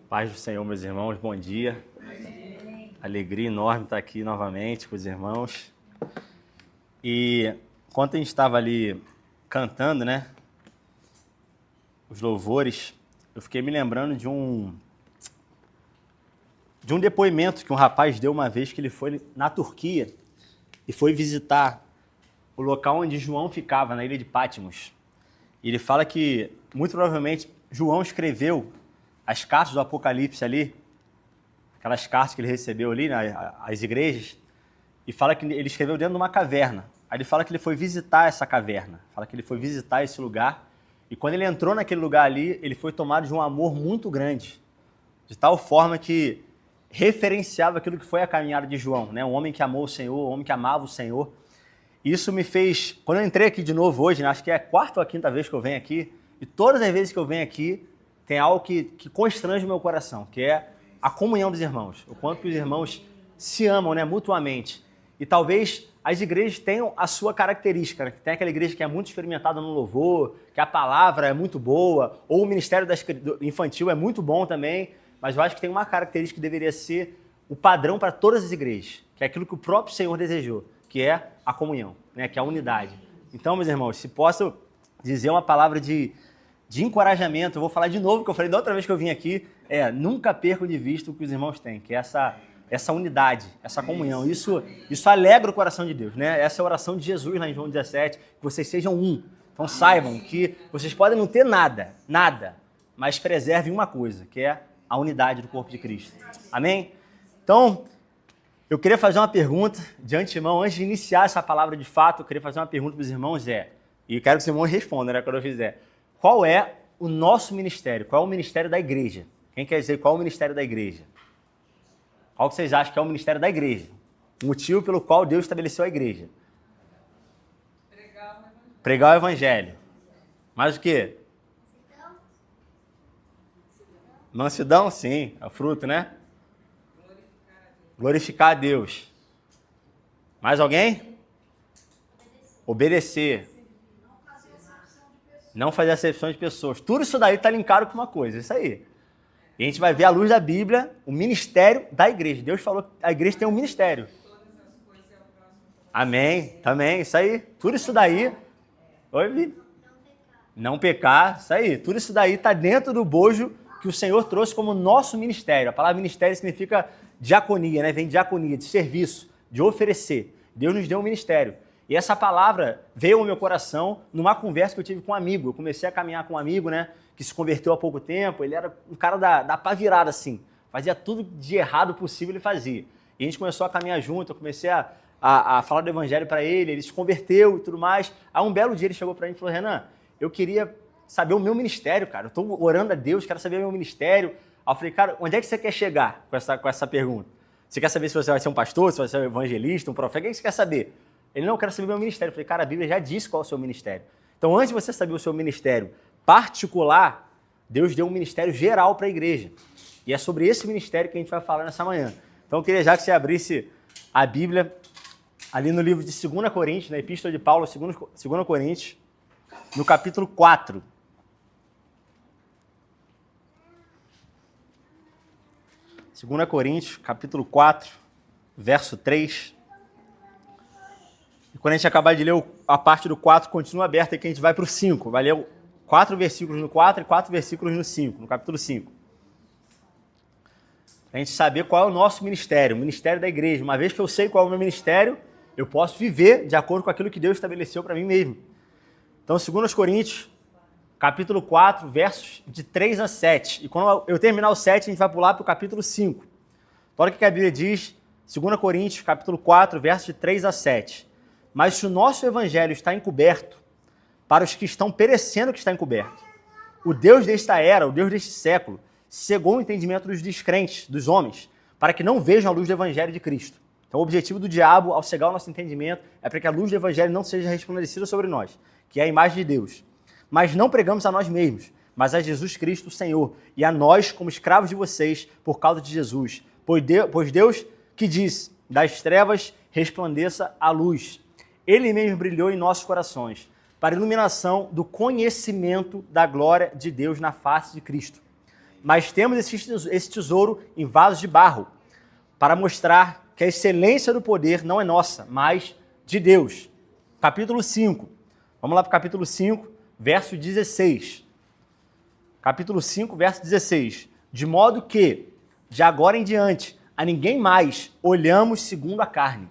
Paz do Senhor, meus irmãos, bom dia. Amém. Alegria enorme estar aqui novamente com os irmãos. E enquanto a gente estava ali cantando, né, os louvores, eu fiquei me lembrando de um depoimento que um rapaz deu uma vez que ele foi na Turquia e foi visitar o local onde João ficava, na ilha de Patmos. E ele fala que, muito provavelmente, João escreveu as cartas do Apocalipse ali, aquelas cartas que ele recebeu ali, né, as igrejas, e fala que ele escreveu dentro de uma caverna. Aí ele fala que ele foi visitar essa caverna, fala que ele foi visitar esse lugar, e quando ele entrou naquele lugar ali, ele foi tomado de um amor muito grande, de tal forma que referenciava aquilo que foi a caminhada de João, né? Um homem que amou o Senhor, um homem que amava o Senhor. Isso me fez, quando eu entrei aqui de novo hoje, né, acho que é a quarta ou a quinta vez que eu venho aqui, e todas as vezes que eu venho aqui, tem algo que constrange o meu coração, que é a comunhão dos irmãos, o quanto que os irmãos se amam, né, mutuamente. E talvez as igrejas tenham a sua característica, né? Tem aquela igreja que é muito experimentada no louvor, que a palavra é muito boa, ou o ministério infantil é muito bom também, mas eu acho que tem uma característica que deveria ser o padrão para todas as igrejas, que é aquilo que o próprio Senhor desejou, que é a comunhão, né? Que é a unidade. Então, meus irmãos, se posso dizer uma palavra de encorajamento, eu vou falar de novo, que eu falei da outra vez que eu vim aqui, nunca percam de vista o que os irmãos têm, que é essa unidade, essa comunhão. Isso alegra o coração de Deus, né? Essa é a oração de Jesus lá em João 17, que vocês sejam um. Então saibam que vocês podem não ter nada, mas preservem uma coisa, que é a unidade do corpo de Cristo. Amém? Então, eu queria fazer uma pergunta de antemão, antes de iniciar essa palavra de fato, eu queria fazer uma pergunta para os irmãos, e eu quero que os irmãos respondam, né, quando eu fizer. Qual é o nosso ministério? Qual é o ministério da igreja? Quem quer dizer qual é o ministério da igreja? Qual que vocês acham que é o ministério da igreja? O motivo pelo qual Deus estabeleceu a igreja? Pregar o evangelho. Mais o quê? Mansidão, sim, é o fruto, né? Glorificar a Deus. Mais alguém? Obedecer. Não fazer acepção de pessoas. Tudo isso daí está linkado com uma coisa, isso aí. E a gente vai ver à luz da Bíblia o ministério da igreja. Deus falou que a igreja tem um ministério. Amém, também, isso aí. Tudo isso daí... Oi, Vi? Não pecar, isso aí. Tudo isso daí está dentro do bojo que o Senhor trouxe como nosso ministério. A palavra ministério significa diaconia, né? Vem de diaconia, de serviço, de oferecer. Deus nos deu um ministério. E essa palavra veio ao meu coração numa conversa que eu tive com um amigo. Eu comecei a caminhar com um amigo, né, que se converteu há pouco tempo. Ele era um cara da pá virada, assim. Fazia tudo de errado possível, ele fazia. E a gente começou a caminhar junto. Eu comecei a falar do evangelho para ele se converteu e tudo mais. Aí um belo dia ele chegou para mim e falou: Renan, eu queria saber o meu ministério, cara. Eu estou orando a Deus, quero saber o meu ministério. Aí eu falei: cara, onde é que você quer chegar com essa pergunta? Você quer saber se você vai ser um pastor, se você vai ser um evangelista, um profeta? O que você quer saber? Ele: não, eu quero saber o meu ministério. Eu falei: cara, a Bíblia já disse qual é o seu ministério. Então, antes de você saber o seu ministério particular, Deus deu um ministério geral para a igreja. E é sobre esse ministério que a gente vai falar nessa manhã. Então, eu queria já que você abrisse a Bíblia ali no livro de 2 Coríntios, na Epístola de Paulo, 2 Coríntios, no capítulo 4. Segunda Coríntios, capítulo 4, verso 3. E quando a gente acabar de ler a parte do 4, continua aberta aí que a gente vai para o 5. Vai ler 4 versículos no 4 e 4 versículos no 5, no capítulo 5. Para a gente saber qual é o nosso ministério, o ministério da igreja. Uma vez que eu sei qual é o meu ministério, eu posso viver de acordo com aquilo que Deus estabeleceu para mim mesmo. Então, 2 Coríntios, capítulo 4, versos de 3 a 7. E quando eu terminar o 7, a gente vai pular para o capítulo 5. Olha o que a Bíblia diz, 2 Coríntios, capítulo 4, versos de 3 a 7. Mas se o nosso evangelho está encoberto, para os que estão perecendo que está encoberto, o Deus desta era, o Deus deste século, cegou o entendimento dos descrentes, dos homens, para que não vejam a luz do evangelho de Cristo. Então o objetivo do diabo, ao cegar o nosso entendimento, é para que a luz do evangelho não seja resplandecida sobre nós, que é a imagem de Deus. Mas não pregamos a nós mesmos, mas a Jesus Cristo, o Senhor, e a nós como escravos de vocês, por causa de Jesus. Pois Deus que diz, das trevas resplandeça a luz. Ele mesmo brilhou em nossos corações, para a iluminação do conhecimento da glória de Deus na face de Cristo. Mas temos esse tesouro em vasos de barro, para mostrar que a excelência do poder não é nossa, mas de Deus. Capítulo 5. Vamos lá para o capítulo 5, verso 16. Capítulo 5, verso 16. De modo que, de agora em diante, a ninguém mais olhamos segundo a carne.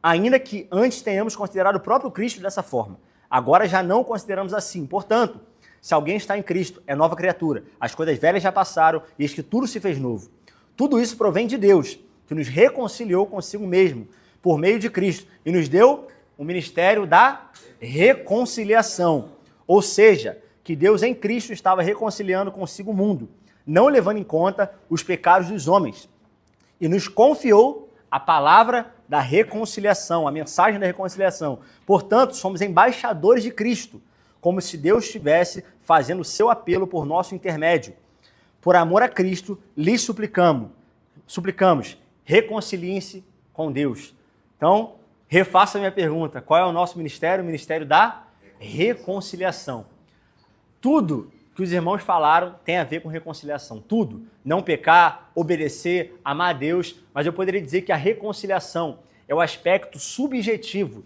Ainda que antes tenhamos considerado o próprio Cristo dessa forma. Agora já não o consideramos assim. Portanto, se alguém está em Cristo, é nova criatura. As coisas velhas já passaram e eis que tudo se fez novo. Tudo isso provém de Deus, que nos reconciliou consigo mesmo, por meio de Cristo, e nos deu o ministério da reconciliação. Ou seja, que Deus em Cristo estava reconciliando consigo o mundo, não levando em conta os pecados dos homens, e nos confiou a palavra da reconciliação, a mensagem da reconciliação. Portanto, somos embaixadores de Cristo, como se Deus estivesse fazendo o seu apelo por nosso intermédio. Por amor a Cristo, lhes suplicamos, reconciliem-se com Deus. Então, refaça a minha pergunta. Qual é o nosso ministério? O ministério da reconciliação. Tudo que os irmãos falaram tem a ver com reconciliação. Tudo. Não pecar, obedecer, amar a Deus. Mas eu poderia dizer que a reconciliação é o aspecto subjetivo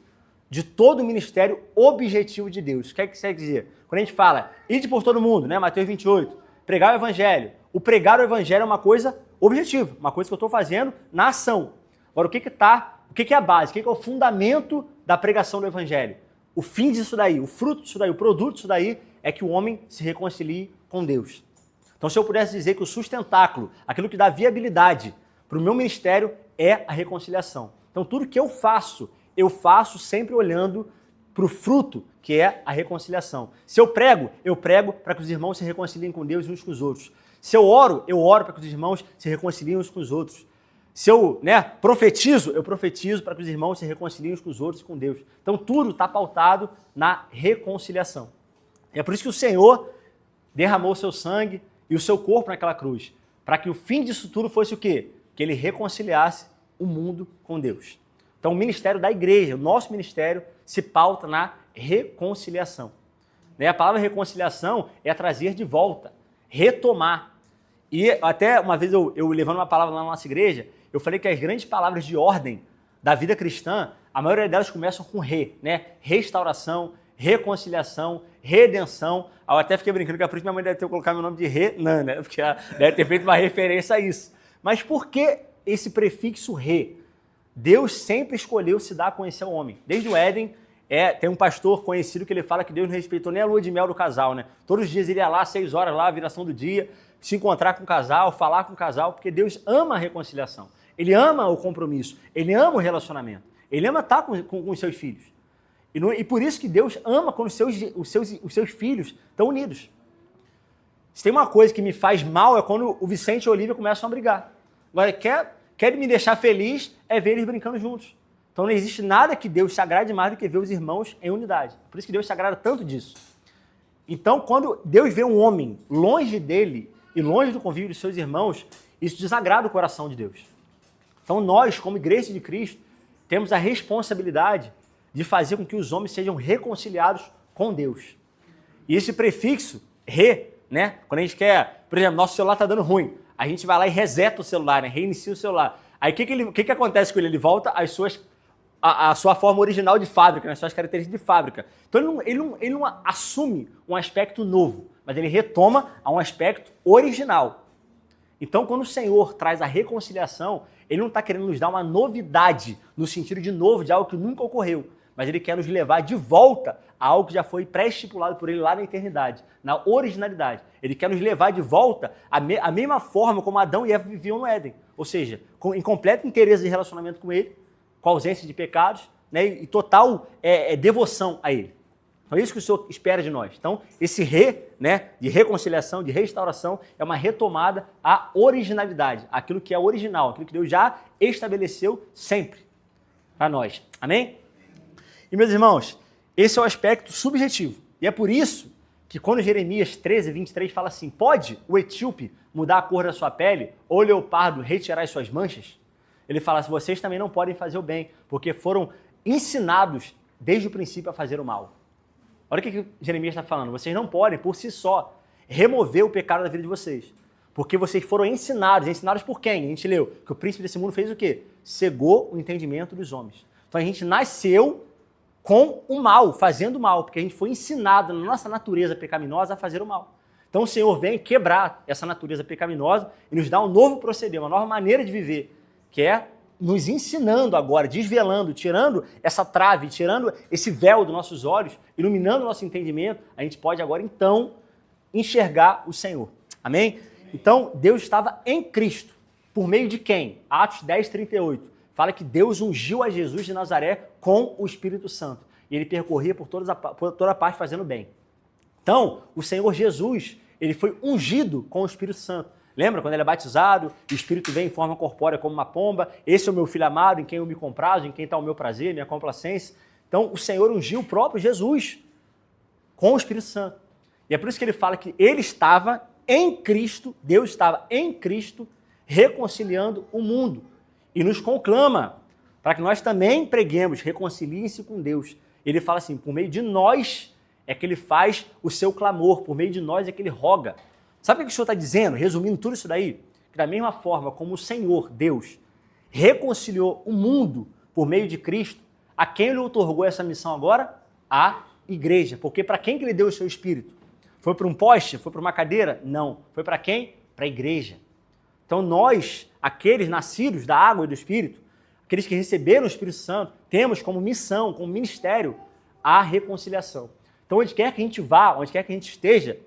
de todo o ministério objetivo de Deus. O que é que isso quer dizer? Quando a gente fala, ide por todo mundo, né? Mateus 28, pregar o evangelho. O pregar o evangelho é uma coisa objetiva, uma coisa que eu estou fazendo na ação. Agora, o que é a base? O que é o fundamento da pregação do evangelho? O fim disso daí, o fruto disso daí, o produto disso daí é que o homem se reconcilie com Deus. Então, se eu pudesse dizer que o sustentáculo, aquilo que dá viabilidade para o meu ministério é a reconciliação. Então, tudo que eu faço sempre olhando para o fruto, que é a reconciliação. Se eu prego para que os irmãos se reconciliem com Deus uns com os outros. Se eu oro para que os irmãos se reconciliem uns com os outros. Se eu profetizo para que os irmãos se reconciliem uns com os outros e com Deus. Então, tudo está pautado na reconciliação. E é por isso que o Senhor derramou o seu sangue e o seu corpo naquela cruz, para que o fim disso tudo fosse o quê? Que ele reconciliasse o mundo com Deus. Então, o ministério da igreja, o nosso ministério, se pauta na reconciliação. A palavra reconciliação é trazer de volta, retomar. E até uma vez eu levando uma palavra lá na nossa igreja, eu falei que as grandes palavras de ordem da vida cristã, a maioria delas começam com restauração, reconciliação, redenção. Eu até fiquei brincando que a minha mãe deve ter colocado meu nome de Renan, né? Porque ela deve ter feito uma referência a isso. Mas por que esse prefixo re? Deus sempre escolheu se dar a conhecer ao homem. Desde o Éden, tem um pastor conhecido que ele fala que Deus não respeitou nem a lua de mel do casal, né? Todos os dias ele ia lá, 6 horas lá, a viração do dia, se encontrar com o casal, falar com o casal, porque Deus ama a reconciliação. Ele ama o compromisso, ele ama o relacionamento, ele ama estar com os seus filhos. E por isso que Deus ama quando os seus filhos estão unidos. Se tem uma coisa que me faz mal é quando o Vicente e a Olivia começam a brigar. Agora, quer me deixar feliz é ver eles brincando juntos. Então não existe nada que Deus se agrade mais do que ver os irmãos em unidade. Por isso que Deus se agrada tanto disso. Então, quando Deus vê um homem longe dele e longe do convívio dos seus irmãos, isso desagrada o coração de Deus. Então nós, como igreja de Cristo, temos a responsabilidade de fazer com que os homens sejam reconciliados com Deus. E esse prefixo, quando a gente quer, por exemplo, nosso celular está dando ruim, a gente vai lá e reseta o celular, reinicia o celular. Aí o que acontece com ele? Ele volta à sua forma original de fábrica, às suas características de fábrica. Então ele não assume um aspecto novo, mas ele retoma a um aspecto original. Então, quando o Senhor traz a reconciliação, ele não está querendo nos dar uma novidade, no sentido de novo, de algo que nunca ocorreu, mas ele quer nos levar de volta a algo que já foi pré-estipulado por ele lá na eternidade, na originalidade. Ele quer nos levar de volta à mesma forma como Adão e Eva viviam no Éden, ou seja, em completo interesse de relacionamento com ele, com ausência de pecados, e total devoção a ele. Então é isso que o Senhor espera de nós. Então esse de reconciliação, de restauração, é uma retomada à originalidade, aquilo que é original, aquilo que Deus já estabeleceu sempre para nós. Amém? E, meus irmãos, esse é o aspecto subjetivo. E é por isso que quando Jeremias 13, 23 fala assim, pode o etíope mudar a cor da sua pele ou o leopardo retirar as suas manchas? Ele fala assim, vocês também não podem fazer o bem, porque foram ensinados desde o princípio a fazer o mal. Olha o que Jeremias está falando. Vocês não podem, por si só, remover o pecado da vida de vocês. Porque vocês foram ensinados por quem? A gente leu que o príncipe desse mundo fez o quê? Cegou o entendimento dos homens. Então a gente nasceu com o mal, fazendo o mal, porque a gente foi ensinado na nossa natureza pecaminosa a fazer o mal. Então o Senhor vem quebrar essa natureza pecaminosa e nos dá um novo proceder, uma nova maneira de viver, que é nos ensinando agora, desvelando, tirando essa trave, tirando esse véu dos nossos olhos, iluminando o nosso entendimento, a gente pode agora então enxergar o Senhor. Amém? Então Deus estava em Cristo. Por meio de quem? Atos 10, 38. Fala que Deus ungiu a Jesus de Nazaré com o Espírito Santo. E ele percorria por toda a parte fazendo bem. Então, o Senhor Jesus, ele foi ungido com o Espírito Santo. Lembra quando ele é batizado, o Espírito vem em forma corpórea como uma pomba? Esse é o meu Filho amado, em quem eu me comprazo, em quem está o meu prazer, minha complacência. Então, o Senhor ungiu o próprio Jesus com o Espírito Santo. E é por isso que ele fala que ele estava em Cristo, Deus estava em Cristo, reconciliando o mundo. E nos conclama para que nós também preguemos, reconciliem-se com Deus. Ele fala assim, por meio de nós é que ele faz o seu clamor, por meio de nós é que ele roga. Sabe o que o Senhor está dizendo? Resumindo tudo isso daí, que da mesma forma como o Senhor, Deus, reconciliou o mundo por meio de Cristo, a quem ele otorgou essa missão agora? A igreja. Porque para quem que ele deu o seu Espírito? Foi para um poste? Foi para uma cadeira? Não. Foi para quem? Para a igreja. Então nós, aqueles nascidos da água e do Espírito, aqueles que receberam o Espírito Santo, temos como missão, como ministério, a reconciliação. Então onde quer que a gente vá, onde quer que a gente esteja,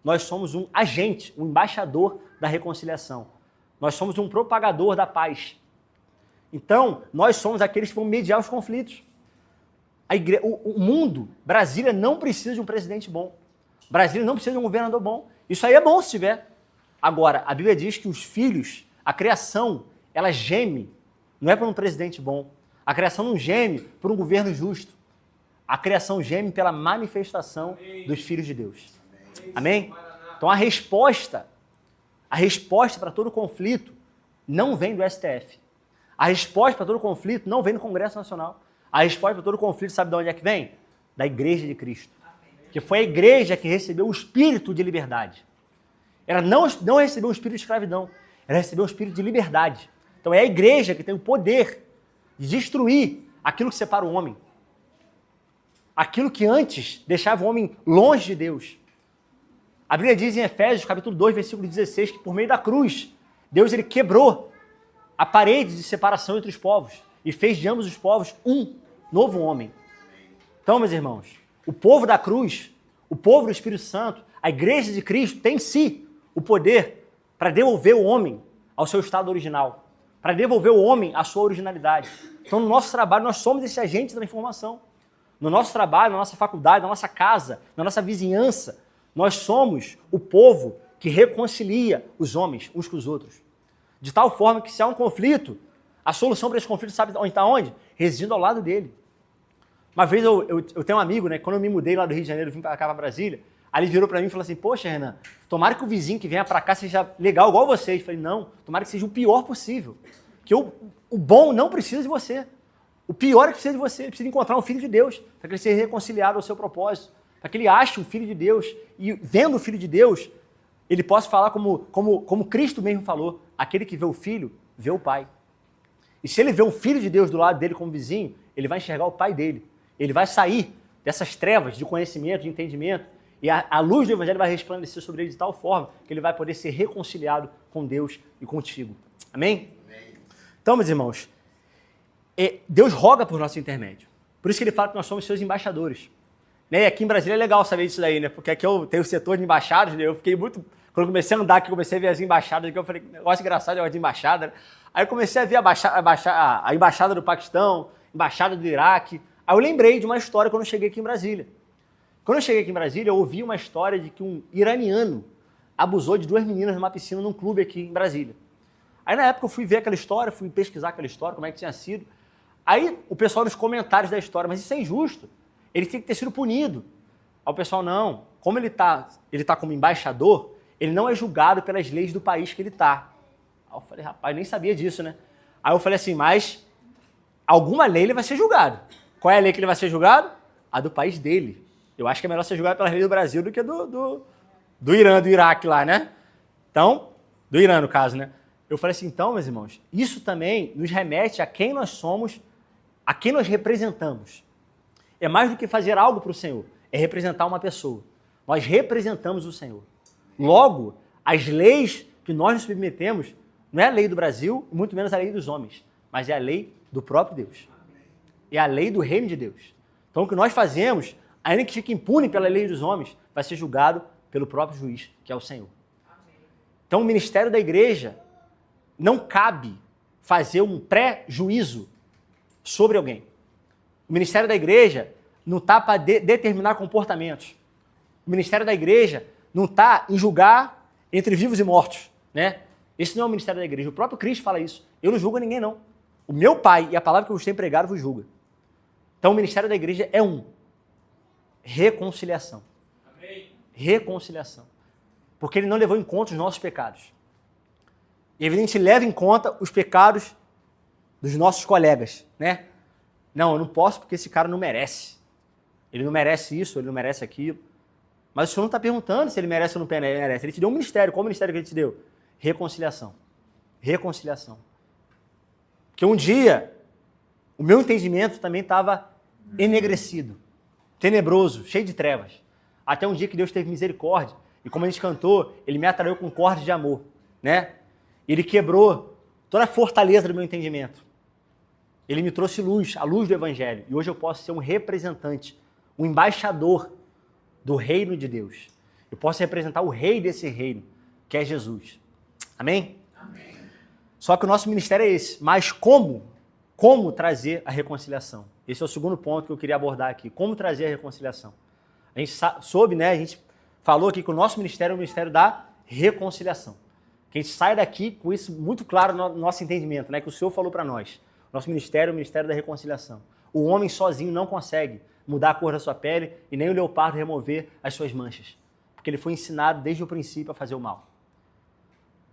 nós somos um agente, um embaixador da reconciliação. Nós somos um propagador da paz. Então, nós somos aqueles que vão mediar os conflitos. O mundo, Brasília não precisa de um presidente bom. Brasília não precisa de um governador bom. Isso aí é bom se tiver. Agora, a Bíblia diz que os filhos, a criação, ela geme, não é por um presidente bom. A criação não geme por um governo justo. A criação geme pela manifestação dos filhos de Deus. Amém? Então a resposta para todo conflito não vem do STF. A resposta para todo conflito não vem do Congresso Nacional. A resposta para todo conflito, sabe de onde é que vem? Da Igreja de Cristo. Que foi a igreja que recebeu o espírito de liberdade. Ela não recebeu o espírito de escravidão, ela recebeu o espírito de liberdade. Então é a igreja que tem o poder de destruir aquilo que separa o homem. Aquilo que antes deixava o homem longe de Deus. A Bíblia diz em Efésios, capítulo 2, versículo 16, que por meio da cruz, Deus ele quebrou a parede de separação entre os povos e fez de ambos os povos um novo homem. Então, meus irmãos, o povo da cruz, o povo do Espírito Santo, a igreja de Cristo tem em si o poder para devolver o homem ao seu estado original, para devolver o homem à sua originalidade. Então, no nosso trabalho, nós somos esse agente da informação. No nosso trabalho, na nossa faculdade, na nossa casa, na nossa vizinhança, nós somos o povo que reconcilia os homens uns com os outros. De tal forma que se há um conflito, a solução para esse conflito, sabe onde está? Onde? Residindo ao lado dele. Uma vez eu tenho um amigo, né? Quando eu me mudei lá do Rio de Janeiro, vim para cá, para Brasília, aí ele virou para mim e falou assim, poxa, Renan, tomara que o vizinho que venha para cá seja legal igual vocês. Eu falei, não, tomara que seja o pior possível. Que o bom não precisa de você. O pior é que precisa de você. Ele precisa encontrar um filho de Deus, para que ele seja reconciliado ao seu propósito, para que ele ache um filho de Deus e, vendo o filho de Deus, ele possa falar como Cristo mesmo falou, aquele que vê o filho, vê o pai. E se ele vê um filho de Deus do lado dele como vizinho, ele vai enxergar o pai dele. Ele vai sair dessas trevas de conhecimento, de entendimento, e a luz do Evangelho vai resplandecer sobre ele de tal forma que ele vai poder ser reconciliado com Deus e contigo. Amém? Amém. Então, meus irmãos, Deus roga por nosso intermédio. Por isso que ele fala que nós somos seus embaixadores. Né? E aqui em Brasília é legal saber disso daí, né? Porque aqui eu tenho o setor de embaixadas, né? Eu fiquei muito... Quando eu comecei a andar aqui, comecei a ver as embaixadas aqui, eu falei, negócio engraçado, negócio de embaixada. Né? Aí eu comecei a ver a embaixada do Paquistão, embaixada do Iraque. Aí eu lembrei de uma história quando eu cheguei aqui em Brasília. Quando eu cheguei aqui em Brasília, eu ouvi uma história de que um iraniano abusou de 2 meninas numa piscina num clube aqui em Brasília. Aí na época eu fui ver aquela história, fui pesquisar aquela história, como é que tinha sido. Aí o pessoal nos comentários da história, mas isso é injusto, ele tem que ter sido punido. Aí o pessoal, não, como ele tá como embaixador, ele não é julgado pelas leis do país que ele está. Aí eu falei, rapaz, nem sabia disso, né? Aí eu falei assim, mas alguma lei ele vai ser julgado. Qual é a lei que ele vai ser julgado? A do país dele. Eu acho que é melhor ser julgado pelas leis do Brasil do que do do Irã, do Iraque lá, né? Então, do Irã, no caso, né? Eu falei assim, então, meus irmãos, isso também nos remete a quem nós somos, a quem nós representamos. É mais do que fazer algo para o Senhor, é representar uma pessoa. Nós representamos o Senhor. Logo, as leis que nós nos submetemos não é a lei do Brasil, muito menos a lei dos homens, mas é a lei do próprio Deus. É a lei do reino de Deus. Então, o que nós fazemos, ainda que fique impune pela lei dos homens, vai ser julgado pelo próprio juiz, que é o Senhor. Então, o ministério da igreja não cabe fazer um pré-juízo sobre alguém. O ministério da igreja não está para determinar comportamentos. O ministério da igreja não está em julgar entre vivos e mortos, né? Esse não é o ministério da igreja. O próprio Cristo fala isso. Eu não julgo ninguém, não. O meu Pai e a palavra que eu vos tenho pregado vos julga. Então, o ministério da igreja é reconciliação. Amém. Reconciliação. Porque ele não levou em conta os nossos pecados. E, evidentemente, leva em conta os pecados dos nossos colegas, né? Não, eu não posso porque esse cara não merece. Ele não merece isso, ele não merece aquilo. Mas o Senhor não está perguntando se ele merece ou não merece. Ele te deu um ministério. Qual o ministério que ele te deu? Reconciliação. Reconciliação. Porque um dia, o meu entendimento também estava enegrecido, tenebroso, cheio de trevas. Até um dia que Deus teve misericórdia. E como a gente cantou, ele me atraiu com cordas de amor, né? Ele quebrou toda a fortaleza do meu entendimento. Ele me trouxe luz, a luz do Evangelho. E hoje eu posso ser um representante, um embaixador do reino de Deus. Eu posso representar o rei desse reino, que é Jesus. Amém? Amém. Só que o nosso ministério é esse. Mas como trazer a reconciliação? Esse é o segundo ponto que eu queria abordar aqui. Como trazer a reconciliação? A gente soube, né? A gente falou aqui que o nosso ministério é o ministério da reconciliação. Que a gente sai daqui com isso muito claro no nosso entendimento, né? Que o Senhor falou para nós. Nosso ministério é o ministério da reconciliação. O homem sozinho não consegue mudar a cor da sua pele e nem o leopardo remover as suas manchas. Porque ele foi ensinado desde o princípio a fazer o mal.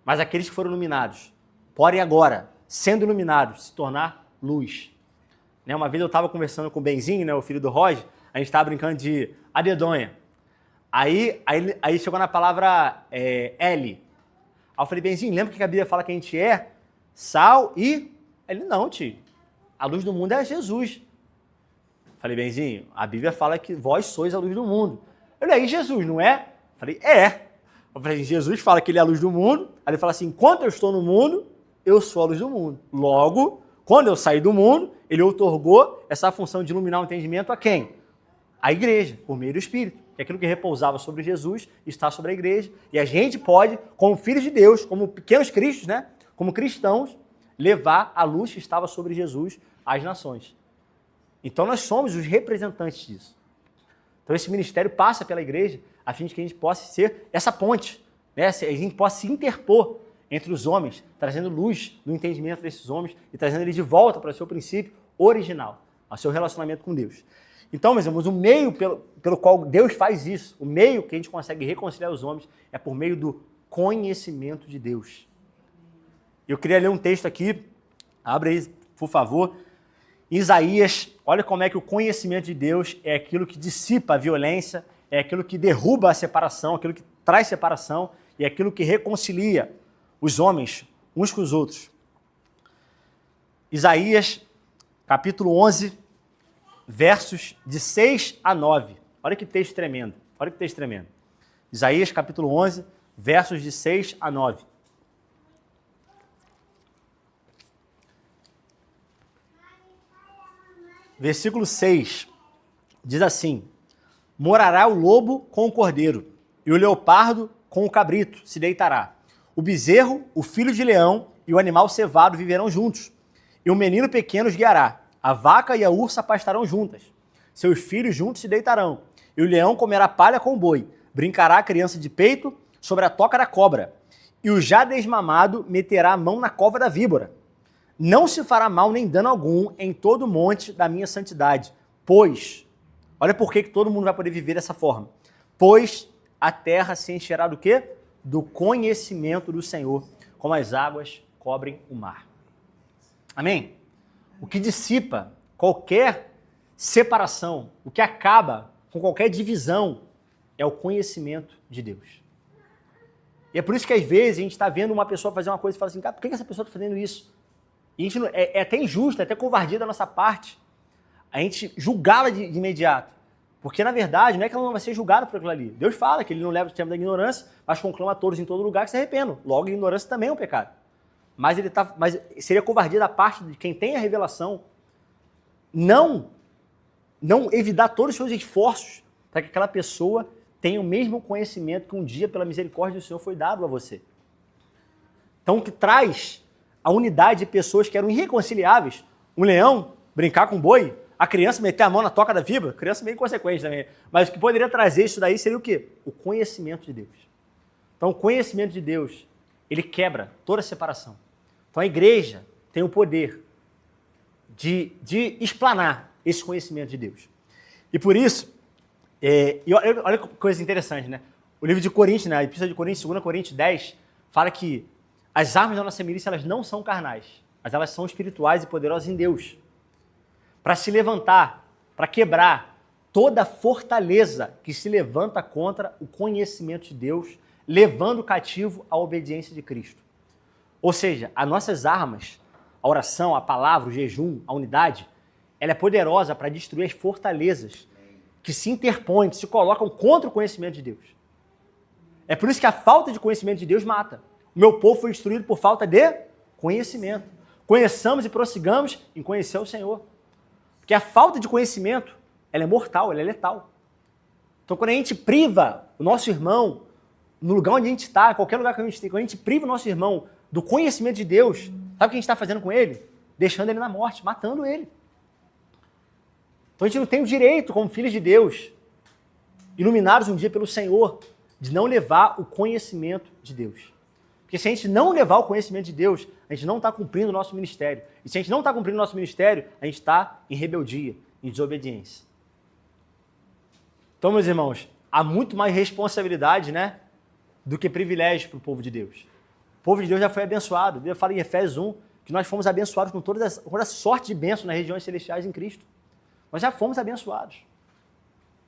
Mas aqueles que foram iluminados podem agora, sendo iluminados, se tornar luz. Né? Uma vez eu estava conversando com o Benzinho, né, o filho do Roger, a gente estava brincando de adedonha. Aí chegou na palavra L. Aí eu falei, Benzinho, lembra que a Bíblia fala que a gente é sal e... Ele, não, tio, a luz do mundo é Jesus. Falei, Benzinho, a Bíblia fala que vós sois a luz do mundo. Eu falei, aí Jesus, não é? Falei, é. Eu falei, Jesus fala que ele é a luz do mundo. Aí ele fala assim, enquanto eu estou no mundo, eu sou a luz do mundo. Logo, quando eu saí do mundo, ele outorgou essa função de iluminar o entendimento a quem? A igreja, por meio do Espírito. Que aquilo que repousava sobre Jesus está sobre a igreja. E a gente pode, como filhos de Deus, como pequenos cristos, né? Como cristãos, levar a luz que estava sobre Jesus às nações. Então nós somos os representantes disso. Então esse ministério passa pela igreja a fim de que a gente possa ser essa ponte, né? A gente possa se interpor entre os homens, trazendo luz no entendimento desses homens e trazendo eles de volta para o seu princípio original, ao seu relacionamento com Deus. Então, meus irmãos, o meio pelo qual Deus faz isso, o meio que a gente consegue reconciliar os homens é por meio do conhecimento de Deus. Eu queria ler um texto aqui, abre aí, por favor, Isaías. Olha como é que o conhecimento de Deus é aquilo que dissipa a violência, é aquilo que derruba a separação, aquilo que traz separação e é aquilo que reconcilia os homens uns com os outros. Isaías, capítulo 11, versos de 6 a 9. Olha que texto tremendo, olha que texto tremendo. Isaías, capítulo 11, versos de 6 a 9. Versículo 6, diz assim, morará o lobo com o cordeiro, e o leopardo com o cabrito se deitará. O bezerro, o filho de leão e o animal cevado viverão juntos, e o menino pequeno os guiará. A vaca e a ursa pastarão juntas. Seus filhos juntos se deitarão, e o leão comerá palha com o boi. Brincará a criança de peito sobre a toca da cobra, e o já desmamado meterá a mão na cova da víbora. Não se fará mal nem dano algum em todo o monte da minha santidade, pois, olha por que todo mundo vai poder viver dessa forma, pois a terra se encherá do quê? Do conhecimento do Senhor, como as águas cobrem o mar. Amém? O que dissipa qualquer separação, o que acaba com qualquer divisão, é o conhecimento de Deus. E é por isso que às vezes a gente está vendo uma pessoa fazer uma coisa e fala assim, cara, por que essa pessoa está fazendo isso? E a gente é até injusto, é até covardia da nossa parte a gente julgá-la de imediato. Porque, na verdade, não é que ela não vai ser julgada por aquilo ali. Deus fala que ele não leva o tempo da ignorância, mas conclama a todos em todo lugar que se arrependam. Logo, a ignorância também é um pecado. Mas seria covardia da parte de quem tem a revelação não evitar todos os seus esforços para que aquela pessoa tenha o mesmo conhecimento que um dia, pela misericórdia do Senhor, foi dado a você. Então, que traz a unidade de pessoas que eram irreconciliáveis. Um leão brincar com um boi, a criança meter a mão na toca da fibra, criança meio inconsequente também. Mas o que poderia trazer isso daí seria o quê? O conhecimento de Deus. Então, o conhecimento de Deus, ele quebra toda a separação. Então, a igreja tem o poder de explanar esse conhecimento de Deus. E por isso, olha que coisa interessante, né? O livro de Coríntios, né? A Epístola de Coríntios, 2 Coríntios 10, fala que as armas da nossa milícia, elas não são carnais, mas elas são espirituais e poderosas em Deus. Para se levantar, para quebrar toda fortaleza que se levanta contra o conhecimento de Deus, levando cativo à obediência de Cristo. Ou seja, as nossas armas, a oração, a palavra, o jejum, a unidade, ela é poderosa para destruir as fortalezas que se interpõem, que se colocam contra o conhecimento de Deus. É por isso que a falta de conhecimento de Deus mata. O meu povo foi destruído por falta de conhecimento. Conheçamos e prossigamos em conhecer o Senhor. Porque a falta de conhecimento, ela é mortal, ela é letal. Então, quando a gente priva o nosso irmão, no lugar onde a gente está, qualquer lugar que a gente esteja, quando a gente priva o nosso irmão do conhecimento de Deus, sabe o que a gente está fazendo com ele? Deixando ele na morte, matando ele. Então, a gente não tem o direito, como filhos de Deus, iluminados um dia pelo Senhor, de não levar o conhecimento de Deus. Porque se a gente não levar o conhecimento de Deus, a gente não está cumprindo o nosso ministério. E se a gente não está cumprindo o nosso ministério, a gente está em rebeldia, em desobediência. Então, meus irmãos, há muito mais responsabilidade, né, do que privilégio para o povo de Deus. O povo de Deus já foi abençoado. Deus fala em Efésios 1 que nós fomos abençoados com toda a sorte de bênção nas regiões celestiais em Cristo. Nós já fomos abençoados.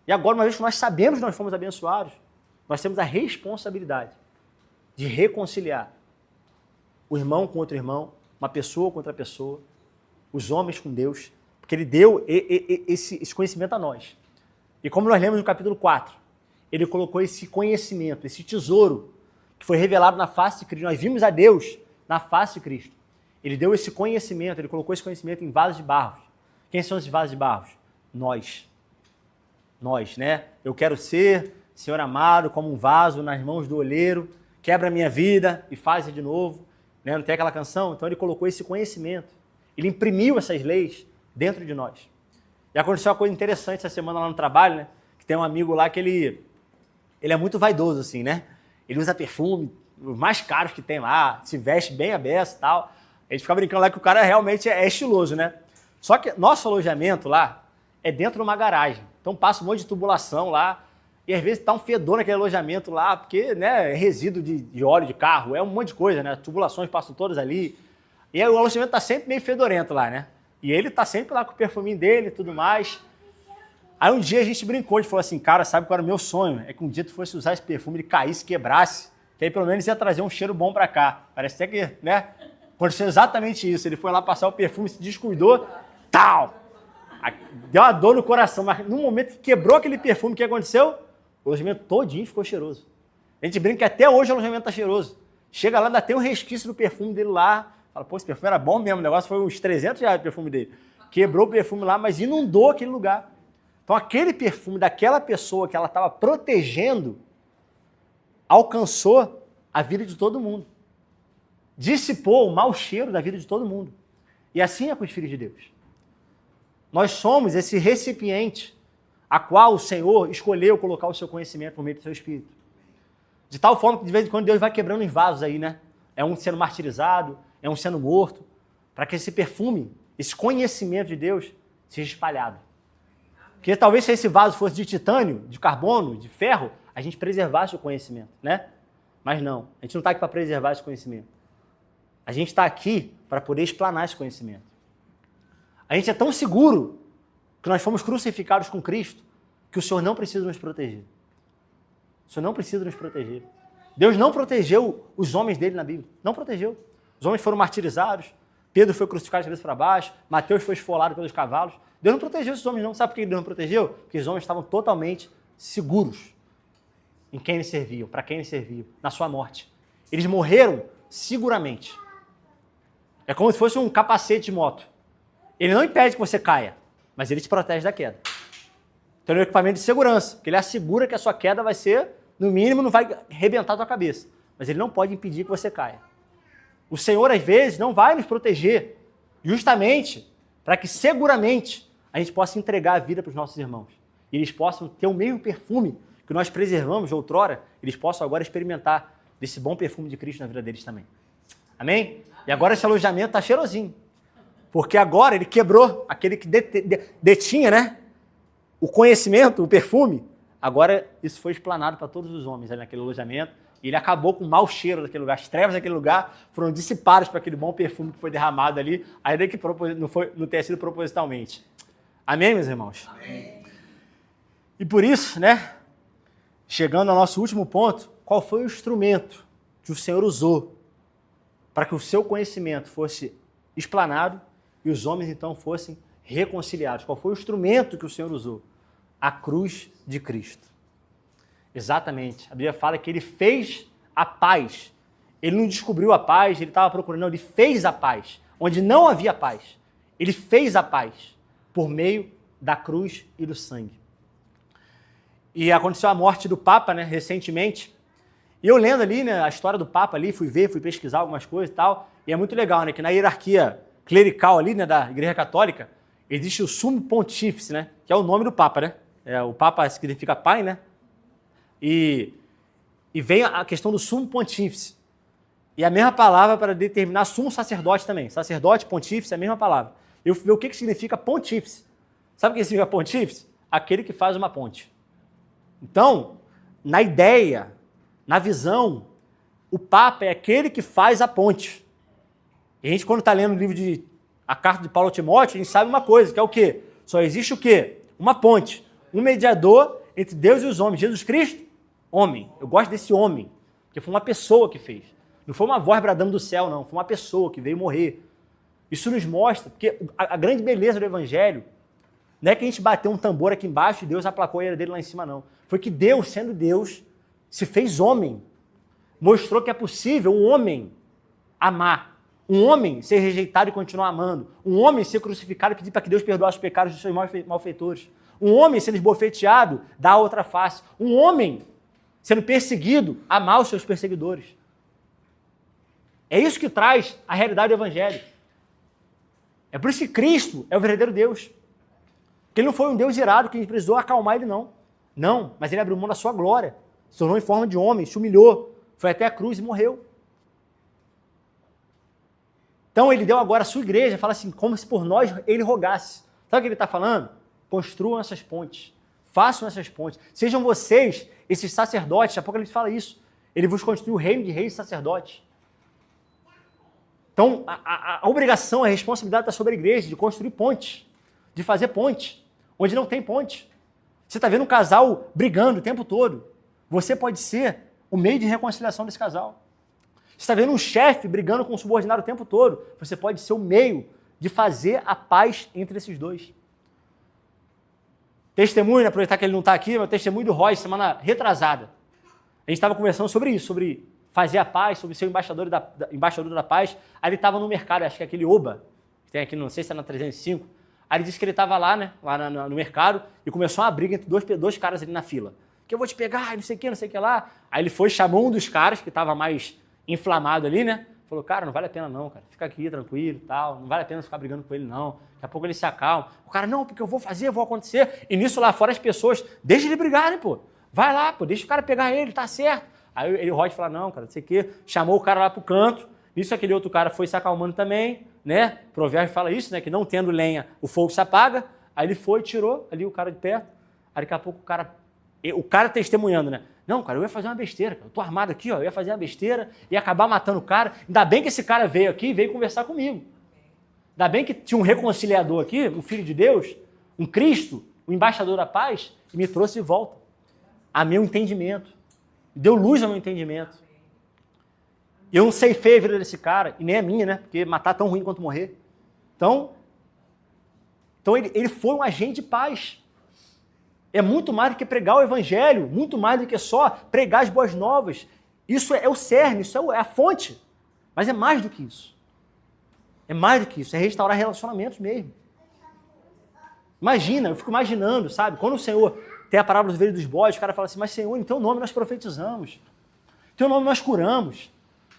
E agora, uma vez que nós sabemos que nós fomos abençoados, nós temos a responsabilidade de reconciliar o irmão com outro irmão, uma pessoa com outra pessoa, os homens com Deus, porque ele deu esse conhecimento a nós. E como nós lemos no capítulo 4, ele colocou esse conhecimento, esse tesouro, que foi revelado na face de Cristo. Nós vimos a Deus na face de Cristo. Ele deu esse conhecimento, ele colocou esse conhecimento em vasos de barro. Quem são esses vasos de barro? Nós. Nós, né? Eu quero ser, Senhor amado, como um vaso nas mãos do oleiro, quebra a minha vida e faz de novo. Né? Não tem aquela canção? Então ele colocou esse conhecimento. Ele imprimiu essas leis dentro de nós. E aconteceu uma coisa interessante essa semana lá no trabalho, né? Que tem um amigo lá que ele é muito vaidoso, assim, né? Ele usa perfume, os mais caros que tem lá, se veste bem aberto e tal. A gente fica brincando lá que o cara realmente é estiloso, né? Só que nosso alojamento lá é dentro de uma garagem. Então passa um monte de tubulação lá. E às vezes tá um fedor naquele alojamento lá, porque, né, é resíduo de óleo de carro, é um monte de coisa, né? As tubulações passam todas ali. E aí o alojamento tá sempre meio fedorento lá, né? E ele tá sempre lá com o perfuminho dele e tudo mais. Aí um dia a gente brincou, a gente falou assim, cara, sabe qual era o meu sonho? É que um dia tu fosse usar esse perfume, ele caísse, quebrasse, que aí pelo menos ia trazer um cheiro bom pra cá. Parece até que, né? Aconteceu exatamente isso. Ele foi lá passar o perfume, se descuidou, tal! Deu uma dor no coração, mas no momento que quebrou aquele perfume, o que aconteceu? O alojamento todinho ficou cheiroso. A gente brinca que até hoje o alojamento tá cheiroso. Chega lá, ainda tem um resquício do perfume dele lá. Fala, pô, esse perfume era bom mesmo, o negócio foi uns R$300 o perfume dele. Quebrou o perfume lá, mas inundou aquele lugar. Então aquele perfume daquela pessoa que ela estava protegendo alcançou a vida de todo mundo. Dissipou o mau cheiro da vida de todo mundo. E assim é com os filhos de Deus. Nós somos esse recipiente a qual o Senhor escolheu colocar o seu conhecimento por meio do seu Espírito. De tal forma que de vez em quando Deus vai quebrando em vasos aí, né? É um sendo martirizado, é um sendo morto, para que esse perfume, esse conhecimento de Deus seja espalhado. Porque talvez se esse vaso fosse de titânio, de carbono, de ferro, a gente preservasse o conhecimento, né? Mas não, a gente não está aqui para preservar esse conhecimento. A gente está aqui para poder explanar esse conhecimento. A gente é tão seguro que nós fomos crucificados com Cristo, que o Senhor não precisa nos proteger. O Senhor não precisa nos proteger. Deus não protegeu os homens dele na Bíblia. Não protegeu. Os homens foram martirizados, Pedro foi crucificado de cabeça para baixo, Mateus foi esfolado pelos cavalos. Deus não protegeu esses homens não. Sabe por que Deus não protegeu? Porque os homens estavam totalmente seguros em quem eles serviam, para quem eles serviam, na sua morte. Eles morreram seguramente. É como se fosse um capacete de moto. Ele não impede que você caia, mas ele te protege da queda. Então ele é um equipamento de segurança, porque ele assegura que a sua queda vai ser, no mínimo, não vai arrebentar a tua cabeça. Mas ele não pode impedir que você caia. O Senhor, às vezes, não vai nos proteger justamente para que, seguramente, a gente possa entregar a vida para os nossos irmãos. E eles possam ter o mesmo perfume que nós preservamos de outrora, eles possam agora experimentar desse bom perfume de Cristo na vida deles também. Amém? E agora esse alojamento está cheirosinho. Porque agora ele quebrou aquele que detinha, né, o conhecimento, o perfume. Agora isso foi explanado para todos os homens ali naquele alojamento. E ele acabou com o mau cheiro daquele lugar. As trevas daquele lugar foram dissipadas para aquele bom perfume que foi derramado ali, ainda que não tenha sido propositalmente. Amém, meus irmãos? Amém. E por isso, né, chegando ao nosso último ponto, qual foi o instrumento que o Senhor usou para que o seu conhecimento fosse explanado e os homens, então, fossem reconciliados? Qual foi o instrumento que o Senhor usou? A cruz de Cristo. Exatamente. A Bíblia fala que ele fez a paz. Ele não descobriu a paz, ele estava procurando, não, ele fez a paz. Onde não havia paz. Ele fez a paz por meio da cruz e do sangue. E aconteceu a morte do Papa, né, recentemente. E eu lendo ali, né, a história do Papa ali, fui pesquisar algumas coisas e tal. E é muito legal, né, que na hierarquia clerical ali, né, da Igreja Católica, existe o Sumo Pontífice, né, que é o nome do Papa, né? O Papa significa pai, né? E vem a questão do Sumo Pontífice. E a mesma palavra para determinar sumo sacerdote também. Sacerdote, pontífice, é a mesma palavra. Eu fui ver o que significa pontífice. Sabe o que significa pontífice? Aquele que faz uma ponte. Então, na ideia, na visão, o Papa é aquele que faz a ponte. E a gente, quando está lendo o livro a carta de Paulo a Timóteo, a gente sabe uma coisa, que é o quê? Só existe o quê? Uma ponte. Um mediador entre Deus e os homens. Jesus Cristo, homem. Eu gosto desse homem, porque foi uma pessoa que fez. Não foi uma voz bradando do céu, não. Foi uma pessoa que veio morrer. Isso nos mostra, porque a grande beleza do Evangelho não é que a gente bateu um tambor aqui embaixo e Deus aplacou a ira dele lá em cima, não. Foi que Deus, sendo Deus, se fez homem. Mostrou que é possível um homem amar. Um homem ser rejeitado e continuar amando. Um homem ser crucificado e pedir para que Deus perdoasse os pecados dos seus malfeitores. Um homem sendo esbofeteado, dar a outra face. Um homem sendo perseguido, amar os seus perseguidores. É isso que traz a realidade do Evangelho. É por isso que Cristo é o verdadeiro Deus. Porque ele não foi um Deus irado que a gente precisou acalmar ele, não. Não, mas ele abriu mão da sua glória. Se tornou em forma de homem, se humilhou, foi até a cruz e morreu. Então ele deu agora a sua igreja, fala assim, como se por nós ele rogasse. Sabe o que ele está falando? Construam essas pontes. Façam essas pontes. Sejam vocês, esses sacerdotes, a pouco ele fala isso. Ele vos constituiu o reino de reis e sacerdotes. Então, a obrigação, a responsabilidade está sobre a igreja de construir pontes, de fazer ponte, onde não tem ponte. Você está vendo um casal brigando o tempo todo. Você pode ser o meio de reconciliação desse casal. Você está vendo um chefe brigando com um subordinado o tempo todo. Você pode ser o meio de fazer a paz entre esses dois. Testemunho, aproveitar que ele não está aqui, mas o testemunho do Roy, semana retrasada. A gente estava conversando sobre isso, sobre fazer a paz, sobre ser o embaixador da paz. Aí ele estava no mercado, acho que é aquele Oba, que tem aqui, não sei se é na 305. Aí ele disse que ele estava lá, né, no mercado, e começou uma briga entre dois caras ali na fila. Que eu vou te pegar, não sei o que lá. Aí ele foi, chamou um dos caras, que estava mais inflamado ali, né? Falou, cara, não vale a pena não, cara. Fica aqui, tranquilo e tal. Não vale a pena ficar brigando com ele, não. Daqui a pouco ele se acalma. O cara, não, porque eu vou fazer, vou acontecer. E nisso lá fora as pessoas, deixa ele brigar, né, pô? Vai lá, pô, deixa o cara pegar ele, tá certo. Aí ele, o Rod, falou, não, cara, não sei o quê. Chamou o cara lá pro canto. Nisso aquele outro cara foi se acalmando também, né? Provérbio fala isso, né? Que não tendo lenha, o fogo se apaga. Aí ele foi, tirou ali o cara de perto. Aí daqui a pouco o cara testemunhando, né? Não, cara, eu ia fazer uma besteira. Eu tô armado aqui, ó. Eu ia fazer uma besteira, ia acabar matando o cara. Ainda bem que esse cara veio aqui e veio conversar comigo. Ainda bem que tinha um reconciliador aqui, um filho de Deus, um Cristo, o embaixador da paz, e me trouxe de volta a meu entendimento. deu luz ao meu entendimento. Eu não ceifei a vida desse cara, e nem a minha, né? Porque matar é tão ruim quanto morrer. Então ele foi um agente de paz. É muito mais do que pregar o evangelho, muito mais do que só pregar as boas novas. Isso é o cerne, isso é a fonte. Mas é mais do que isso. É mais do que isso, é restaurar relacionamentos mesmo. Imagina, eu fico imaginando, sabe? Quando o Senhor tem a parábola dos ovelhas e dos bodes, o cara fala assim, mas Senhor, em teu nome nós profetizamos. Em teu nome nós curamos.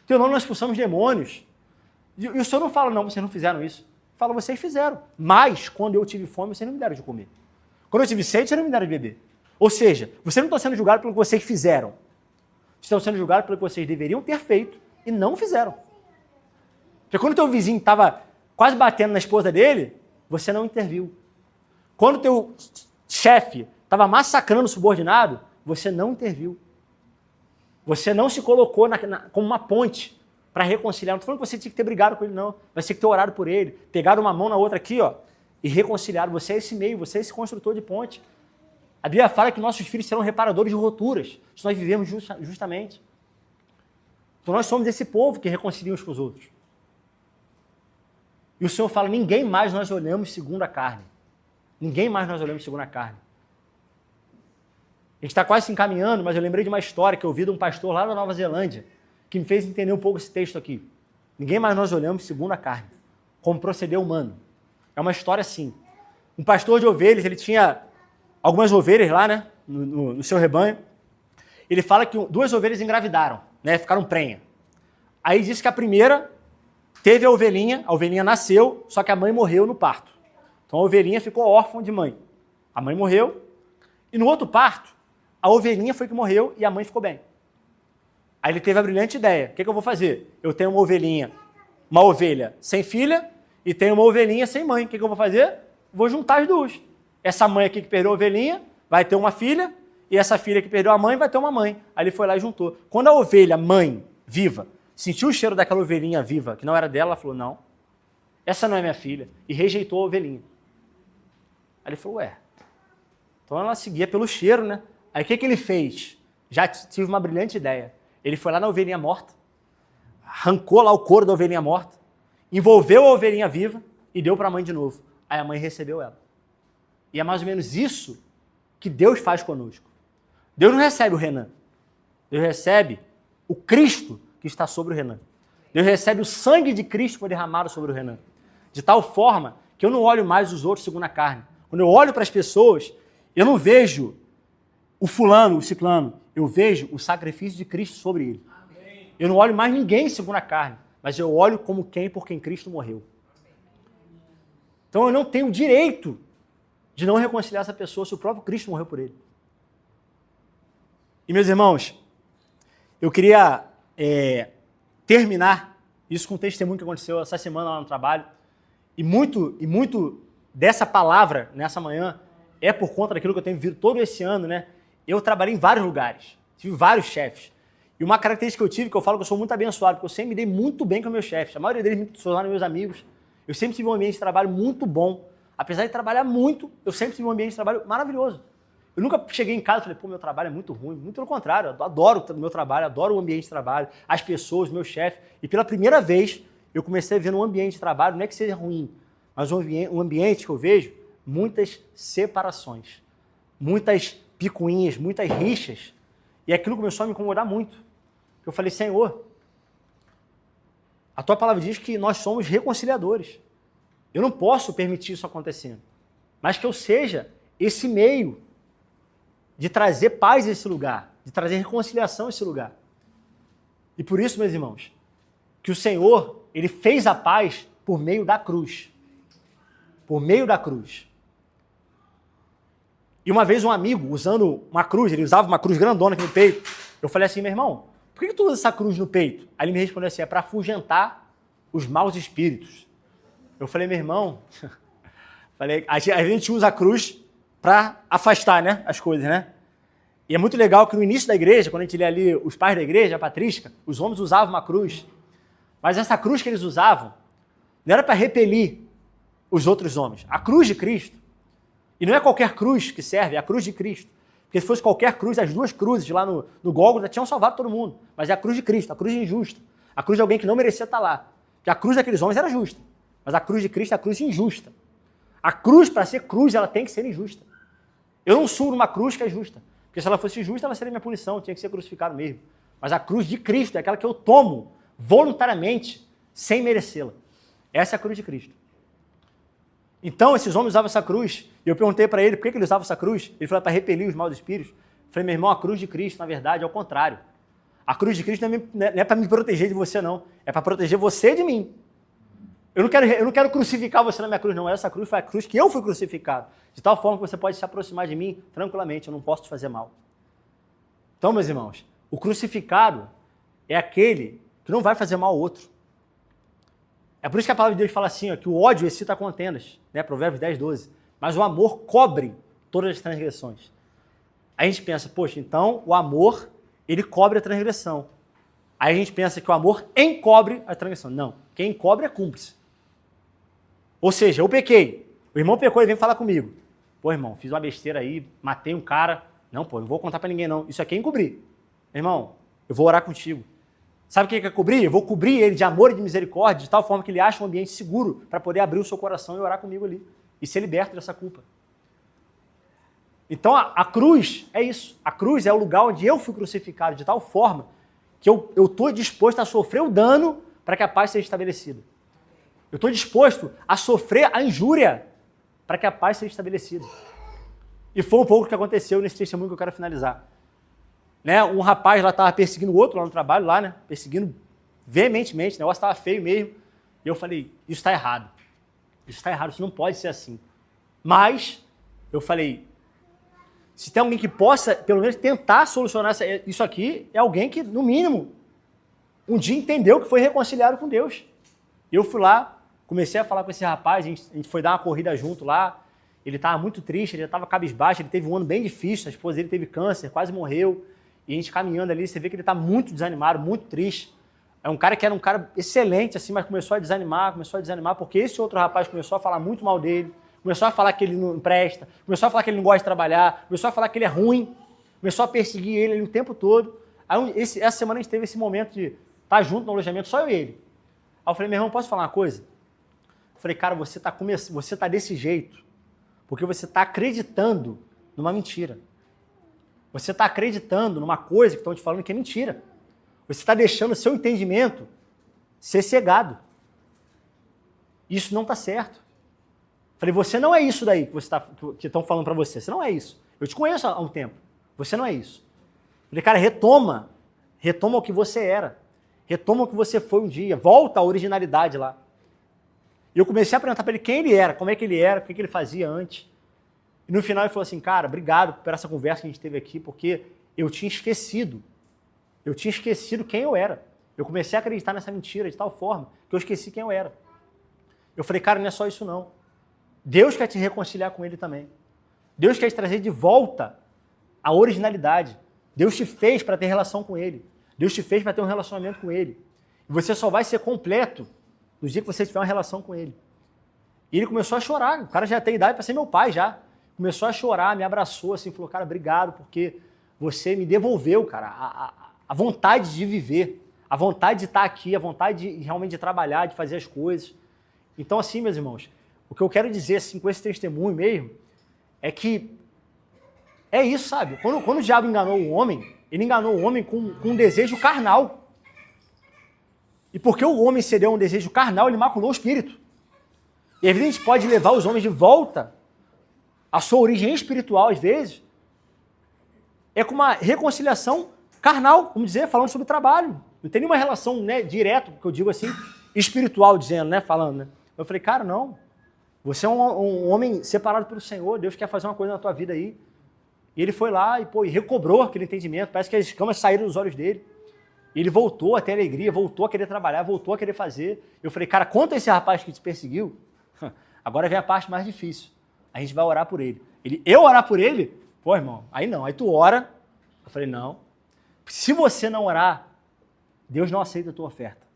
Em teu nome nós expulsamos demônios. E o Senhor não fala, não, vocês não fizeram isso. Fala, vocês fizeram. Mas, quando eu tive fome, vocês não me deram de comer. Quando eu tive sede, vocês não me deram de beber. Ou seja, vocês não estão sendo julgados pelo que vocês fizeram. Estão sendo julgados pelo que vocês deveriam ter feito e não fizeram. Porque quando o teu vizinho estava quase batendo na esposa dele, você não interviu. Quando o teu chefe estava massacrando o subordinado, você não interviu. Você não se colocou como uma ponte para reconciliar. Não estou falando que você tinha que ter brigado com ele, não. Mas tinha que ter orado por ele, pegado uma mão na outra aqui, ó, e reconciliado. Você é esse meio, você é esse construtor de ponte. A Bíblia fala que nossos filhos serão reparadores de rupturas, se nós vivemos justamente. Então nós somos esse povo que reconcilia uns com os outros. E o Senhor fala, ninguém mais nós olhamos segundo a carne. Ninguém mais nós olhamos segundo a carne. A gente está quase se encaminhando, mas eu lembrei de uma história que eu ouvi de um pastor lá da Nova Zelândia, que me fez entender um pouco esse texto aqui. Ninguém mais nós olhamos segundo a carne, como proceder humano. É uma história assim. Um pastor de ovelhas, ele tinha algumas ovelhas lá, né, no seu rebanho. Ele fala que 2 ovelhas engravidaram, né, ficaram prenha. Aí disse que a primeira teve a ovelhinha nasceu, só que a mãe morreu no parto. Então a ovelhinha ficou órfã de mãe. A mãe morreu, e no outro parto, a ovelhinha foi que morreu e a mãe ficou bem. Aí ele teve a brilhante ideia, o que eu vou fazer? Eu tenho uma ovelha sem filha, e tenho uma ovelhinha sem mãe. O que eu vou fazer? Vou juntar as duas. Essa mãe aqui que perdeu a ovelhinha vai ter uma filha, e essa filha que perdeu a mãe vai ter uma mãe. Aí ele foi lá e juntou. Quando a ovelha, mãe, viva, sentiu o cheiro daquela ovelhinha viva, que não era dela, ela falou, não, essa não é minha filha, e rejeitou a ovelhinha. Aí ele falou, então ela seguia pelo cheiro, né? Aí o que ele fez? Já tive uma brilhante ideia. Ele foi lá na ovelhinha morta, arrancou lá o couro da ovelhinha morta, envolveu a ovelhinha viva e deu para a mãe de novo. Aí a mãe recebeu ela. E é mais ou menos isso que Deus faz conosco. Deus não recebe o Renan. Deus recebe o Cristo que está sobre o Renan. Deus recebe o sangue de Cristo que foi derramado sobre o Renan. De tal forma que eu não olho mais os outros segundo a carne. Quando eu olho para as pessoas, eu não vejo o fulano, o ciclano. Eu vejo o sacrifício de Cristo sobre ele. Amém. Eu não olho mais ninguém segundo a carne, mas eu olho como quem por quem Cristo morreu. Então eu não tenho o direito de não reconciliar essa pessoa se o próprio Cristo morreu por ele. E meus irmãos, eu queria terminar isso com um testemunho que aconteceu essa semana lá no trabalho. E muito dessa palavra nessa manhã é por conta daquilo que eu tenho vivido todo esse ano, né? Eu trabalhei em vários lugares, tive vários chefes. E uma característica que eu tive, que eu falo que eu sou muito abençoado, porque eu sempre me dei muito bem com meus chefes. A maioria deles me tornaram meus amigos. Eu sempre tive um ambiente de trabalho muito bom. Apesar de trabalhar muito, eu sempre tive um ambiente de trabalho maravilhoso. Eu nunca cheguei em casa e falei, meu trabalho é muito ruim. Muito pelo contrário, eu adoro o meu trabalho, adoro o ambiente de trabalho, as pessoas, meu chefe. E pela primeira vez, eu comecei a ver um ambiente de trabalho, não é que seja ruim, mas um ambiente que eu vejo muitas separações, muitas picuinhas, muitas rixas. E aquilo começou a me incomodar muito. Eu falei, Senhor, a tua palavra diz que nós somos reconciliadores. Eu não posso permitir isso acontecendo. Mas que eu seja esse meio de trazer paz a esse lugar, de trazer reconciliação a esse lugar. E por isso, meus irmãos, que o Senhor, ele fez a paz por meio da cruz. Por meio da cruz. E uma vez um amigo, usando uma cruz, ele usava uma cruz grandona aqui no peito, eu falei assim, meu irmão, por que tu usa essa cruz no peito? Aí ele me respondeu assim, é para afugentar os maus espíritos. Eu falei, meu irmão, a gente usa a cruz para afastar, né, as coisas, né? E é muito legal que no início da igreja, quando a gente lê ali os pais da igreja, a patrística, os homens usavam uma cruz. Mas essa cruz que eles usavam não era para repelir os outros homens. A cruz de Cristo, e não é qualquer cruz que serve, é a cruz de Cristo. Porque se fosse qualquer cruz, as duas cruzes lá no Gólgota tinham salvado todo mundo. Mas é a cruz de Cristo, a cruz injusta. A cruz de alguém que não merecia estar lá. Porque a cruz daqueles homens era justa. Mas a cruz de Cristo é a cruz injusta. A cruz, para ser cruz, ela tem que ser injusta. Eu não subo numa cruz que é justa. Porque se ela fosse justa, ela seria minha punição. Eu tinha que ser crucificado mesmo. Mas a cruz de Cristo é aquela que eu tomo voluntariamente, sem merecê-la. Essa é a cruz de Cristo. Então, esses homens usavam essa cruz. E eu perguntei para ele por que ele usava essa cruz. Ele falou para repelir os maus espíritos. Eu falei, meu irmão, a cruz de Cristo, na verdade, é o contrário. A cruz de Cristo não é para me proteger de você, não. É para proteger você de mim. Eu não quero crucificar você na minha cruz, não. Essa cruz foi a cruz que eu fui crucificado. De tal forma que você pode se aproximar de mim tranquilamente. Eu não posso te fazer mal. Então, meus irmãos, o crucificado é aquele que não vai fazer mal ao outro. É por isso que a palavra de Deus fala assim, ó, que o ódio excita contendas, né? Provérbios 10, 12. Mas o amor cobre todas as transgressões. Aí a gente pensa, poxa, então o amor, ele cobre a transgressão. Aí a gente pensa que o amor encobre a transgressão. Não, quem encobre é cúmplice. Ou seja, eu pequei, o irmão pecou e vem falar comigo. Pô, irmão, fiz uma besteira aí, matei um cara. Não, pô, não vou contar pra ninguém não. Isso aqui é encobrir. Irmão, eu vou orar contigo. Sabe o que é cobrir? Eu vou cobrir ele de amor e de misericórdia, de tal forma que ele ache um ambiente seguro para poder abrir o seu coração e orar comigo ali. E ser liberto dessa culpa. Então a cruz é isso. A cruz é o lugar onde eu fui crucificado de tal forma que eu estou disposto a sofrer o dano para que a paz seja estabelecida. Eu estou disposto a sofrer a injúria para que a paz seja estabelecida. E foi um pouco o que aconteceu nesse testemunho que eu quero finalizar. Né? Um rapaz lá estava perseguindo o outro lá no trabalho, lá, né? Perseguindo veementemente, o negócio estava feio mesmo. E eu falei, isso está errado. Isso está errado, isso não pode ser assim. Mas, eu falei, se tem alguém que possa, pelo menos, tentar solucionar isso aqui, é alguém que, no mínimo, um dia entendeu que foi reconciliado com Deus. Eu fui lá, comecei a falar com esse rapaz, a gente foi dar uma corrida junto lá, ele estava muito triste, ele já estava cabisbaixo, ele teve um ano bem difícil, a esposa dele teve câncer, quase morreu. E a gente caminhando ali, você vê que ele está muito desanimado, muito triste. É um cara que era um cara excelente, assim, mas começou a desanimar, porque esse outro rapaz começou a falar muito mal dele, começou a falar que ele não presta, começou a falar que ele não gosta de trabalhar, começou a falar que ele é ruim, começou a perseguir ele o tempo todo. Aí, essa semana a gente teve esse momento de estar junto no alojamento, só eu e ele. Aí eu falei, meu irmão, posso falar uma coisa? Eu falei, cara, você tá desse jeito porque você está acreditando numa mentira. Você está acreditando numa coisa que estão te falando que é mentira. Você está deixando o seu entendimento ser cegado. Isso não está certo. Falei, você não é isso daí que estão falando para você. Você não é isso. Eu te conheço há um tempo. Você não é isso. Falei, cara, retoma o que você era. Retoma o que você foi um dia. Volta à originalidade lá. E eu comecei a perguntar para ele quem ele era, como é que ele era, o que ele fazia antes. E no final ele falou assim, cara, obrigado por essa conversa que a gente teve aqui, porque eu tinha esquecido quem eu era. Eu comecei a acreditar nessa mentira de tal forma que eu esqueci quem eu era. Eu falei, cara, não é só isso não. Deus quer te reconciliar com ele também. Deus quer te trazer de volta a originalidade. Deus te fez para ter relação com ele. Deus te fez para ter um relacionamento com ele. E você só vai ser completo no dia que você tiver uma relação com ele. E ele começou a chorar. O cara já tem idade para ser meu pai já. Começou a chorar, me abraçou assim, falou, cara, obrigado, porque você me devolveu, cara, a vontade de viver, a vontade de estar aqui, a vontade realmente de trabalhar, de fazer as coisas. Então, assim, meus irmãos, o que eu quero dizer assim, com esse testemunho mesmo, é que é isso, sabe? Quando o diabo enganou o homem, ele enganou o homem com um desejo carnal. E porque o homem cedeu a um desejo carnal, ele maculou o espírito. E a gente pode levar os homens de volta à sua origem espiritual, às vezes, é com uma reconciliação carnal, vamos dizer, falando sobre trabalho. Não tem nenhuma relação, né, direta, que eu digo assim, espiritual, dizendo, né, falando, né. Eu falei, cara, não. Você é um homem separado pelo Senhor, Deus quer fazer uma coisa na tua vida aí. E ele foi lá e recobrou aquele entendimento, parece que as escamas saíram dos olhos dele. E ele voltou a ter alegria, voltou a querer trabalhar, voltou a querer fazer. Eu falei, cara, conta esse rapaz que te perseguiu, agora vem a parte mais difícil. A gente vai orar por ele. Eu orar por ele? Pô, irmão, aí não. Aí tu ora. Eu falei, não. Se você não orar, Deus não aceita a tua oferta.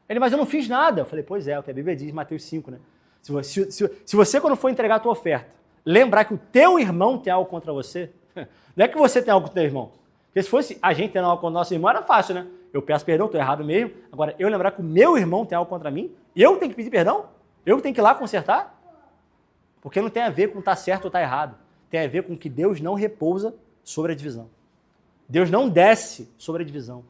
Ele, mas eu não fiz nada. Eu falei, pois é, o que a Bíblia diz, Mateus 5, né? Se você, quando for entregar a tua oferta, lembrar que o teu irmão tem algo contra você, Não é que você tem algo com o teu irmão. Porque se fosse a gente tendo algo com o nosso irmão, era fácil, né? Eu peço perdão, estou errado mesmo. Agora, eu lembrar que o meu irmão tem algo contra mim, eu tenho que pedir perdão? Eu tenho que ir lá consertar? Porque não tem a ver com estar certo ou estar errado. Tem a ver com que Deus não repousa sobre a divisão. Deus não desce sobre a divisão.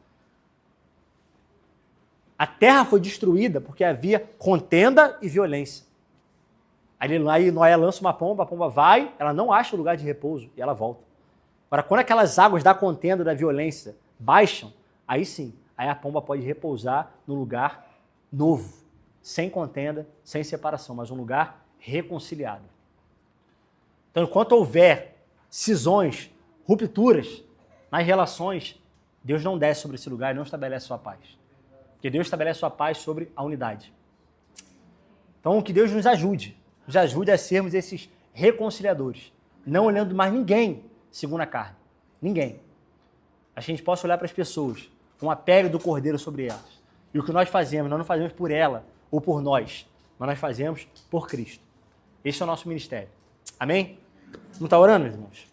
A terra foi destruída porque havia contenda e violência. Aí Noé lança uma pomba, a pomba vai, ela não acha o lugar de repouso e ela volta. Agora, quando aquelas águas da contenda, da violência baixam, aí sim, aí a pomba pode repousar num lugar novo, sem contenda, sem separação, mas um lugar reconciliado. Então, enquanto houver cisões, rupturas nas relações, Deus não desce sobre esse lugar e não estabelece sua paz. Porque Deus estabelece sua paz sobre a unidade. Então, que Deus nos ajude a sermos esses reconciliadores, não olhando mais ninguém segundo a carne. Ninguém. A gente possa olhar para as pessoas com a pele do cordeiro sobre elas. E o que nós fazemos, nós não fazemos por ela ou por nós, mas nós fazemos por Cristo. Esse é o nosso ministério. Amém? Não está orando, meus irmãos?